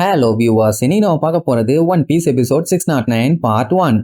Hello viewers, இனி நம்ம பார்க்க போறது One Piece episode 609 part 1.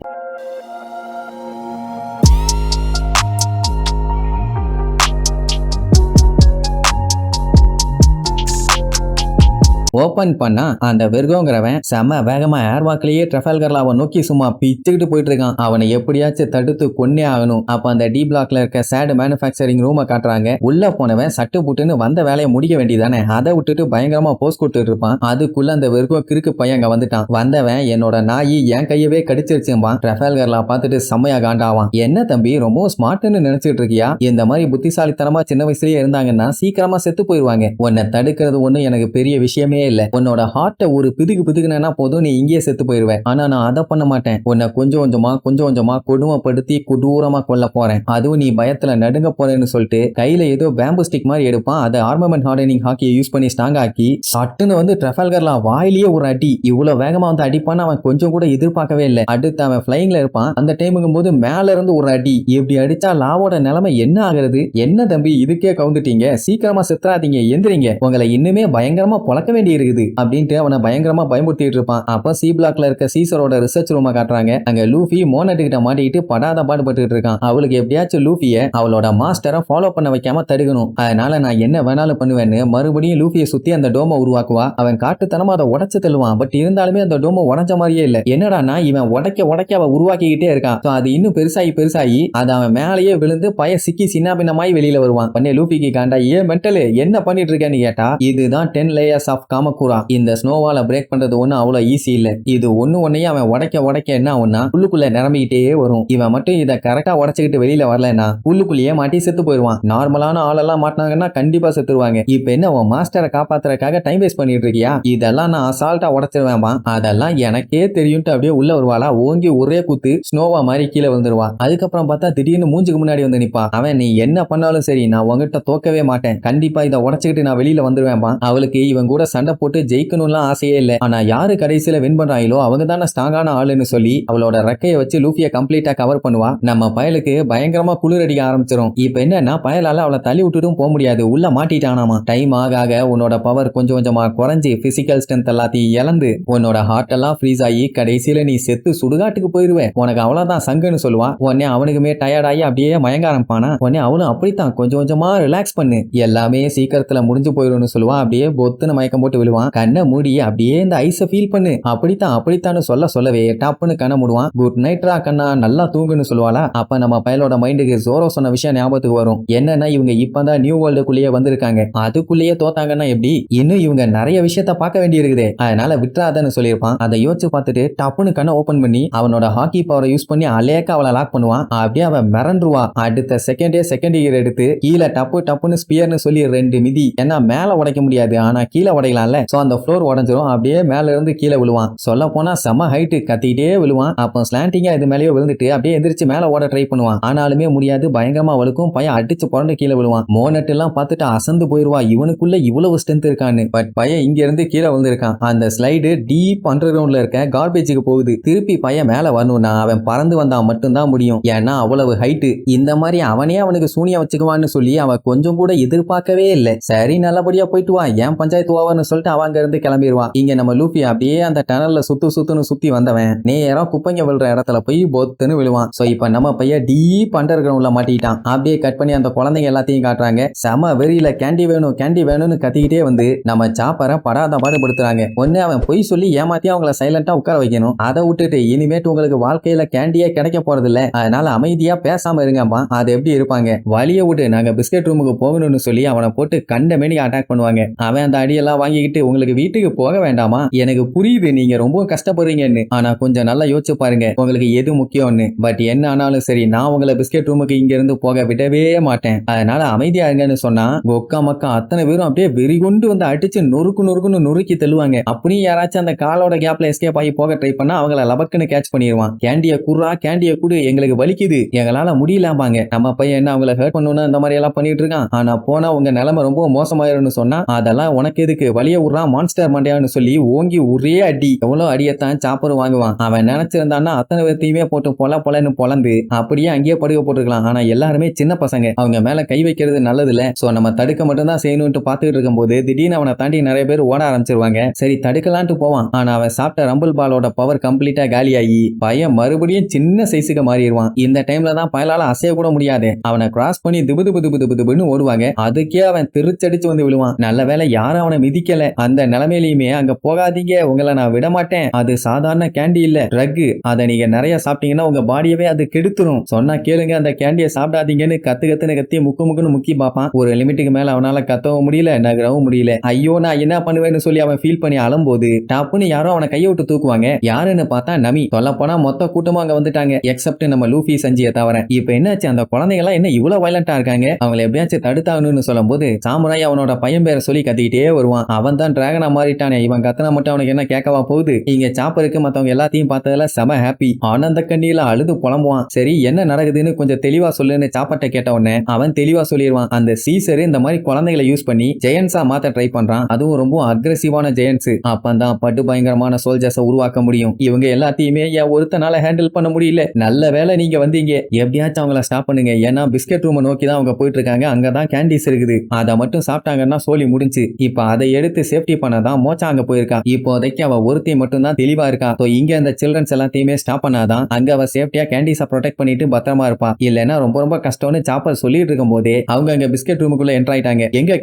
Open பண்ணா அந்த வெர்கோங்கிறவன் செம வேகமா ஏர்வாக்லயே ட்ரெஃபல்கர்லாவை நோக்கி சும்மா பிச்சுக்கிட்டு போயிட்டு இருக்கான். அவனை எப்படியாச்சும் தடுத்து கொன்னே ஆகணும். அப்ப அந்த டி பிளாக்ல இருக்க சேடு மேனுஃபேக்சரிங் ரூமை காட்டுறாங்க. உள்ள போனவன் சட்டு புட்டுன்னு வந்த வேலையை முடிக்க வேண்டியதானே, அதை விட்டுட்டு பயங்கரமா போஸ்ட் கொடுத்துட்டு இருப்பான். அதுக்குள்ள அந்த வெர்கோ கிறுக்கு பையன் அங்க வந்துட்டான். வந்தவன் என்னோட நாயி என் கையவே கடிச்சிருச்சும்பான். ட்ரெஃபல்கர்லா பார்த்துட்டு செம்மையா காண்டாவான். என்ன தம்பி ரொம்ப ஸ்மார்ட்னு நினைச்சிட்டு இருக்கியா? இந்த மாதிரி புத்திசாலித்தனமா சின்ன வயசுலயே இருந்தாங்கன்னா சீக்கிரமா செத்து போயிருவாங்க. உன்னை தடுக்கிறது ஒண்ணு எனக்கு பெரிய விஷயமே இல்ல. உன்னோட ஹார்ட்டை ஒரு பிதுக்குனா போதும், நீ இங்கேயே செத்து போயிருவேன். ஆனா நான் அதை பண்ண மாட்டேன். உன்னை கொஞ்சம் கொஞ்சமா கொடுமைப்படுத்தி கொடூரமா கொல்ல போறேன். அதுவும் நீ பயத்துல நடுங்க போறேன்னு சொல்லிட்டு கையில ஏதோ பேம்பு ஸ்டிக் மாதிரி எடுப்பான். அதை ஆர்மமெண்ட் ஹார்டனிங் ஹாக்கியை யூஸ் பண்ணி ஸ்ட்ராங் ஆக்கி சட்டுன்னு வந்து ட்ரெஃபல்கர்லா வாயிலேயே ஒரு அடி. இவ்வளவு வேகமா வந்து அடிப்பான்னு அவன் கொஞ்சம் கூட எதிர்பார்க்கவே இல்லை. அடுத்து அவன் பிளைங்ல இருப்பான். அந்த டைமுங்கும் போது மேல இருந்து ஒரு அடி. இப்படி அடிச்சா லாவோட நிலைமை என்ன ஆகுறது? என்ன தம்பி இதுக்கே கவுந்துட்டீங்க? சீக்கிரமா செத்துறாதீங்க, எந்திரிங்க, உங்களை இன்னுமே பயங்கரமா பொழக்க வேண்டி இருக்குது அப்படின்ட்டு அவனை பயங்கரமா பயமுறுத்திட்டு இருப்பான். அப்ப சி பிளாக்ல இருக்க சீசரோட ரிசர்ச் ரூமை காட்டுறாங்க. அங்க லூஃபி மோனட் கிட்ட மாட்டிக்கிட்டு படாத பாடுபட்டு இருக்கான். அவளுக்கு எப்படியாச்சும் லூஃபிய அவளோட மாஸ்டரை ஃபாலோ பண்ண வைக்காம தடுக்கணும். அதனால நான் என்ன வேணாலும் பண்ணுவேன்னு மறுபடியும் லூஃபியை சுத்தி அந்த டோமை உருவாக்குவா. அவன் காட்டுத்தனமா அதை உடைச்சு தள்ளுவான். பட் இருந்தாலுமே அந்த டோமை உடஞ்ச மாதிரியே இல்ல. என்னடானா இவன் உடைக்க அவ உருவாக்கிக்கிட்டே இருக்கான். அது இன்னும் பெருசாகி அது அவன் மேலேயே விழுந்து பய சிக்கி சின்ன பின்னமாய் வெளியில வருவான். பண்ணே லூஃபிக்கு காண்டா ஏன் மென்டலு என்ன பண்ணிட்டு இருக்கேன்னு கேட்டா, இதுதான் 10 லேயர்ஸ் ஆஃப் காமகுரா. இந்த ஸ்னோவால பிரேக் பண்றது ஒண்ணு அவ்வளவு ஈஸி இல்ல. இது ஒன்னையும் அவன் உடைக்க என்ன ஆகும்னா உள்ளுக்குள்ள நிரம்பிக்கிட்டே வரும். இவன் மட்டும் இதை கரெக்டா உடைச்சுக்கிட்டு வெளியில வரலன்னா உள்ளுக்குள்ளேயே மாட்டி செத்து போயிருவான். நார்மலான ஆளெல்லாம் மாட்டினாங்கன்னா கண்டிப்பா செத்துருவாங்க. இப்ப என்ன உன் மாஸ்டரை காப்பாத்துறதுக்காக டைம் வேஸ்ட் பண்ணிட்டு இருக்கியா? இதெல்லாம் நான் அசால்ட்டா உடைச்சிருவேன். அதெல்லாம் எனக்கே தெரியும்ட்டு அப்படியே உள்ள வருவாளா, ஓங்கி ஒரே குத்து ஸ்னோவா மாதிரி கீழே வந்துருவா. அதுக்கப்புறம் பார்த்தா திடீர்னு மூஞ்சுக்கு முன்னாடி வந்து நிப்பா. அவன் நீ என்ன பண்ணாலும் சரி நான் உங்ககிட்ட தோக்கவே மாட்டேன், கண்டிப்பா இதை உடைச்சுக்கிட்டு நான் வெளியில வந்துருவேன். அவளுக்கு இவன் கூட சண்டை போட்டு ஜெயிக்கணும்லாம் ஆசையே இல்ல. ஆனா யாரு கடைசியில வின் பண்றாங்களோ அவங்க தானே ஸ்ட்ராங்கான ஆளுன்னு சொல்லி அவளோட ரெக்கையை வச்சு லூஃபியை கம்ப்ளீட்டா கவர் பண்ணுவா. நம்ம பயலுக்கு பயங்கரமா குளிர் அடிக்க ஆரம்பிச்சிடும். இப்ப என்னன்னா பயலால அவளை தள்ளி விட்டுட்டும் போக முடியாது, உள்ள மாட்டிட்டானாமா. டைம் ஆக உன்னோட பவர் கொஞ்சமா குறைஞ்சி பிசிக்கல் ஸ்ட்ரென்த் எல்லாத்தையும் இழந்து உன்னோட ஹார்ட் எல்லாம் ஃப்ரீஸ் ஆகி கடைசியில நீ செத்து சுடுகாட்டுக்கு போயிருவே. உனக்கு அவ்வளவுதான் சங்குன்னு சொல்லுவான். உடனே அவனுக்குமே டயர்ட் ஆகி அப்படியே மயங்க ஆரம்பிப்பானா. உடனே அவளும் அப்படித்தான் கொஞ்சமா ரிலாக்ஸ் பண்ணு, எல்லாமே சீக்கிரத்துல முடிஞ்சு போயிரும்னு சொல்லுவான். அப்படியே பொத்துன்னு மயக்கம் போட்டு விழுவான். கண்ணை மூடி அப்படியே இந்த ஐஸை ஃபீல் பண்ணு, அப்படித்தான்னு சொல்லவே டாப்னு கண்ண மூடுவான். குட் நைட்ரா கண்ணா, நல்லா தூங்குன்னு சொல்லுவாளா. அப்ப நம்ம பயலோட மைண்டுக்கு ஜோரோ சொன்ன விஷயம் ஞாபகத்துக்கு வரும். என்னன்னா இவங்க இப்பதான் நியூ வேர்ல்டுக்குள்ளேயே வந்திருக்காங்க. அதுக்குள்ளேயே தோத்தாங்கன்னா எப்படி? இன்னும் இவங்க நிறைய விஷயத்த பார்க்க வேண்டி இருக்குது, அதனால விட்டுறாதன்னு சொல்லியிருப்பான். அதை யோசிச்சு பார்த்துட்டு டப்புன்னு கண்ணை ஓபன் பண்ணி அவனோட ஹாக்கி பவரை யூஸ் பண்ணி அலேக்க அவளை லாக் பண்ணுவான். அப்படியே அவன் மிரண்டுருவா. அடுத்த செகண்ட் இயர் எடுத்து கீழே டப்புன்னு ஸ்பியர்னு சொல்லி 2 மிதி. ஏன்னா மேல உடைக்க முடியாது, ஆனா கீழே உடைக்கலாம்ல. சோ அந்த ஃப்ளோர் உடஞ்சிரும். அப்படியே மேல இருந்து கீழே விழுவான். சொல்ல போனா செம ஹைட், கத்திட்டே விழுவான். அப்போ ஸ்லாண்டிங்கா இது மேலேயே விழுந்துட்டு அப்படியே எந்திரிச்சு மேல ஓட ட்ரை பண்ணுவான். ஆனாலுமே முடியாது, பயங்கரமா வழுக்கும். பையன் அடிச்சு புரண்டு கீழே விழுவான். மோனட் எல்லாம் பார்த்துட்டு அசந்து போயிருவா, இவனுக்குள்ள இவ்வளவு ஸ்ட்ரென்த் இருக்கான்னு. பட் பையன் இங்க இருந்து கீழே விழுந்திருக்கான். அந்த ஸ்லைடு டீப் அண்டர் கிரவுண்ட்ல இருக்க கார்பேஜுக்கு போகுது. திருப்பி பையன் மேல வரணும்னா அவன் பறந்து வந்தா மட்டும்தான் முடியும், ஏன்னா அவ்வளவு ஹைட். இந்த மாதிரி அவனே அவனுக்கு சூனியா வச்சுக்குவான்னு சொல்லி அவன் கொஞ்சம் கூட எதிர்பார்க்கவே இல்லை. சரி நல்லபடியா போயிட்டு வா, ஏன் பஞ்சாயத்து ஓவர்னு சொல்லிட்டு அவன் அங்க இருந்து கிளம்பிடுவான். இங்க நம்ம லூஃபி அப்படியே அந்த டனல்ல சுத்துன்னு சுத்தி வந்தவன் நேரம் குப்பைங்க விழுற இடத்துல போய் பொத்துன்னு விழுவான். சோ இப்ப நம்ம பையன் டீப் அண்டர் கிரவுண்ட்ல மாட்டிட்டான். அப்படியே கட் பண்ணி அந்த குழந்தைங்க எல்லாத்தையும் காட்டுறாங்க. செம வெறியில கேண்டி வேணும்னு கத்திக்கிட்டே வந்து நம்ம சாப்பரை படாத பாடுபடுத்துறாங்க. ஒன்னு அவன் பொய் சொல்லி ஏமாத்தி அவங்கள சைலண்டா உட்கார வைக்கணும். அதை விட்டுட்டு இனிமேட்டு உங்களுக்கு வாழ்க்கையில கேண்டியே கிடைக்க போறது இல்ல, அதனால அமைதியா பேசாம இருங்கம்மா. அது எப்படி இருப்பாங்க? வழிய விட்டு நாங்க பிஸ்கட் ரூமுக்கு போகணும்னு சொல்லி அவனை போட்டு கண்ட மேனி அட்டாக் பண்ணுவாங்க. அவன் அந்த அடியெல்லாம் வாங்கிக்கிட்டு உங்களுக்கு வீட்டுக்கு போக வேண்டாமா, எனக்கு புரியுது நீங்க ரொம்ப கஷ்டப்படுறீங்கன்னு, ஆனா கொஞ்சம் நல்லா யோசிச்சு பாருங்க உங்களுக்கு எது முக்கியம்னு. பட் என்ன ஆனாலும் சரி நான் உங்களை பிஸ்கட் ரூமுக்கு இங்க இருந்து போக விடவே மாட்டேன், அதனால அமைதியா இருங்கன்னு சொன்னா கொக்கா மக்கா அத்தனை பேரும் அப்படியே வெறி கொண்டு வந்து அடிச்சு நொறுக்குன்னு நொறுக்கி தள்ளுவாங்க. அப்படியும் யாராச்சும் அந்த காலோட கேப்ல எஸ்கேப் ஆகி போக ட்ரை பண்ணா அவங்கள லபக்குன்னு கேட்ச் பண்ணிடுவான். கேண்டிய குடு எங்களுக்கு வலிக்குது, எங்களால முடியலாம்பாங்க. நம்ம பையன் என்ன அவங்களை ஹர்ட் பண்ணணும்னா இந்த மாதிரி எல்லாம் பண்ணிட்டு இருக்கான், ஆனா போனா உங்க நிலைமை ரொம்ப மோசமாயிரும்னு சொன்னா அதெல்லாம் உனக்கு எதுக்கு, வழிய வழிய விடுறான் மான்ஸ்டர் மண்டையான்னு சொல்லி ஓங்கி ஒரே அடி. எவ்வளவு அடியத்தான் சாப்பரும் வாங்குவான். அவன் நினைச்சிருந்தான்னா அத்தனை பேர்த்தையுமே போட்டு பொலன்னு பொலந்து அப்படியே அங்கேயே படுக்க போட்டுருக்கலாம். ஆனா எல்லாருமே சின்ன பசங்க, அவங்க மேல கை வைக்கிறது நல்லது இல்ல. சோ நம்ம தடுக்க மட்டும் தான் செய்யணும்னு பாத்துக்கிட்டு இருக்கும் போது திடீர்னு அவனை தாண்டி நிறைய பேர் ஓட ஆரம்பிச்சிருவாங்க. சரி தடுக்கலான்ட்டு போவான். ஆனா அவன் சாப்பிட்ட ரம்பிள் பாலோட பவர் கம்ப்ளீட்டா காலியாகி பையன் மறுபடியும் சின்ன சைஸுக்கு மாறிடுவான். இந்த டைம்ல தான் பயலால அசைய கூட முடியாது. அவனை கிராஸ் பண்ணி திபுன்னு ஓடுவாங்க. அதுக்கே அவன் திருச்சடிச்சு வந்து விழுவான். நல்ல வேளை யாரும் அவனை மிதிக்கல. அந்த நிலைமையிலுமே அங்க போகாதீங்க, உங்களை நான் விட மாட்டேன், அது சாதாரண கேண்டி இல்ல, ட்ரக், அதை நீங்க நிறைய சாப்பிட்டீங்கன்னா உங்க பாடியவே அது கெடுத்துரும், சொன்னா கேளுங்க, அந்த கேண்டியை சாப்பிடாதீங்கன்னு கத்துன்னு கத்தி முக்குன்னு முக்கி பார்ப்பான். ஒரு லிமிட்டுக்கு மேல அவனால கத்தவும் முடியல, நகரவும் முடியல. ஐயோ நான் என்ன பண்ணுவேன்னு சொல்லி அவன் ஃபீல் பண்ணி அழும்போது டாப்புன்னு யாரோ அவனை கையை விட்டு தூக்குவாங்க. யாருன்னு பார்த்தா நமி. சொல்ல போனா மொத்த கூட்டமா அங்க வந்துட்டாங்க, எக்ஸப்ட் நம்ம லூஃபி சஞ்சியை தவிர. இப்ப என்னாச்சு, அந்த குழந்தைங்க எல்லாம் என்ன இவ்வளவு வயலண்டா இருக்காங்க, அவங்களை எப்படியாச்சும் தடுத்தாகணும்னு சொல்லும் போது சாமுராய் அவனோட பையன் பேரை சொல்லி கத்திக்கிட்டே வருவான். அவன் தான் டிராகனா மாறிட்டானே, இவன் கத்தனா மட்டும் அவனுக்கு என்ன கேட்கவா போகுது. இங்க சாப்பருக்கு மத்தவங்க எல்லாத்தையும் பார்த்ததுல செம ஹாப்பி, ஆனந்த கண்ணியில அழுது புலம்புவான். சரி என்ன நடக்குதுன்னு கொஞ்சம் தெளிவா சொல்லுன்னு சாப்பட்ட கேட்ட உடனே அவன் தெளிவா சொல்லிடுவான். அந்த சீசர் இந்த மாதிரி குழந்தைகளை யூஸ் பண்ணி ஜெயன்ஸா மாத்த ட்ரை பண்றான், அதுவும் ரொம்ப அக்ரெசிவான ஜெயன்ஸ். அப்பதான் பட்டு பயங்கரமான சோல்ஜர்ஸை உருவாக்க முடியும். இவங்க எல்லாத்தையுமே ஒருத்தனால ஹேண்டில் பண்ண முடியல. நல்ல வேலை நீங்க வந்தீங்க, எப்படியாச்சும் அவங்கள ஸ்டாப் பண்ணுங்க. ஏன்னா பிஸ்கெட் ரூம் நோக்கி தான் அவங்க போயிட்டு இருக்காங்க, அங்கதான் கேண்டீஸ் இருக்குது, அதை மட்டும் சாப்பிட்டாங்கன்னா சோலி முடிஞ்சு. இப்ப அதை எடுத்து சேஃப்டி பண்ணதான் மோச்சா அங்க போயிருக்கா. இப்போதைக்கு அவ ஒருத்தி மட்டும் தான் தெளிவா இருக்கா. இங்க இந்த சில்ட்ரன்ஸ் எல்லாத்தையுமே ஸ்டாப் பண்ணாதான் அங்க அவ சேஃப்டியா கேண்டீஸை ப்ரொடெக்ட் பண்ணிட்டு பத்திரமா இருப்பா. இல்லன்னா ரொம்ப கஷ்டம்னு சாப்பர் சொல்லிட்டு இருக்கும் போதே அவங்க அங்க பிஸ்கெட் ரூமுக்குள்ள என்டர் ஆயிட்டாங்க. எங்க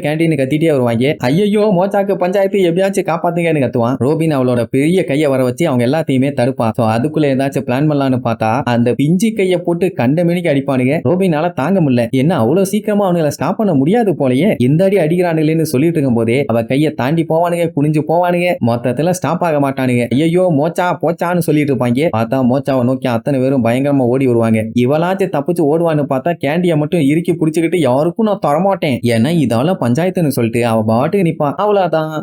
கேண்டின்னு கத்திட்டே வருவாங்க. ஐயோ மோச்சாக்கு பஞ்சாயத்து, எப்படியாச்சும் காப்பாத்துங்கன்னு கத்துவான். ரோபின் அவளோட பெரிய கையை வர வச்சு அவங்க எல்லாத்தையுமே தடுப்பா. அதுக்குள்ள ஏதாச்சும் பிளான் பண்ணலான்னு பார்த்தா அந்த பிஞ்சி கையை போட்டு கண்ட மணிக்கு அடிப்பானுங்க. ரோபினால தாங்க முடியல, என்ன அவ்வளவு சீக்கிரமா அவனுங்களை ஸ்டாப் பண்ண முடியாது போலயே, இந்த அடி அடிக்கிறானுங்களேன்னு சொல்லிட்டு இருக்கும் போதே அவ கையை தாண்டி போவானுங்க, குனிஞ்சு போவானுங்க, மொத்தத்துல ஸ்டாப் ஆக மாட்டானுங்க. ஐயோ மோச்சா போச்சான்னு சொல்லிட்டு இருப்பாங்க. பார்த்தா மோச்சாவை நோக்கி அத்தனை பேரும் பயங்கரமா ஓடி வருவாங்க. இவளாச்சும் தப்பிச்சு ஓடுவான்னு பார்த்தா கேண்டியை மட்டும் இறுக்கி பிடிச்சுக்கிட்டு யாருக்கும் நான் தரமாட்டேன், ஏன்னா இதால பஞ்சாயத்துன்னு சொல்லிட்டு அவ பாட்டுக்கு நிப்பா. அவ்வளவுதான்.